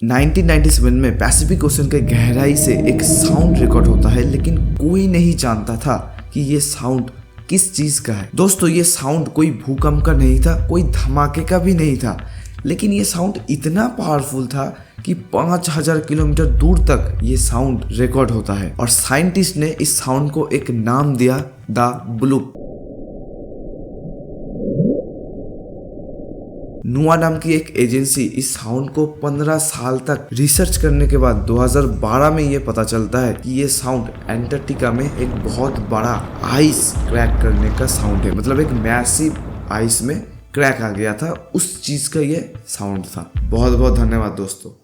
1997 में Pacific ocean के गहराई से एक साउंड रिकॉर्ड होता है, लेकिन कोई नहीं जानता था कि ये साउंड किस चीज का है। दोस्तों, ये साउंड कोई भूकंप का नहीं था, कोई धमाके का भी नहीं था, लेकिन ये साउंड इतना पावरफुल था कि 5000 किलोमीटर दूर तक ये साउंड रिकॉर्ड होता है। और साइंटिस्ट ने इस साउंड को एक नाम दिया, द ब्लूप। नुआ नाम की एक एजेंसी इस साउंड को 15 साल तक रिसर्च करने के बाद 2012 में ये पता चलता है कि ये साउंड एंटार्क्टिका में एक बहुत बड़ा आइस क्रैक करने का साउंड है। मतलब एक मैसिव आइस में क्रैक आ गया था, उस चीज का ये साउंड था। बहुत बहुत धन्यवाद दोस्तों।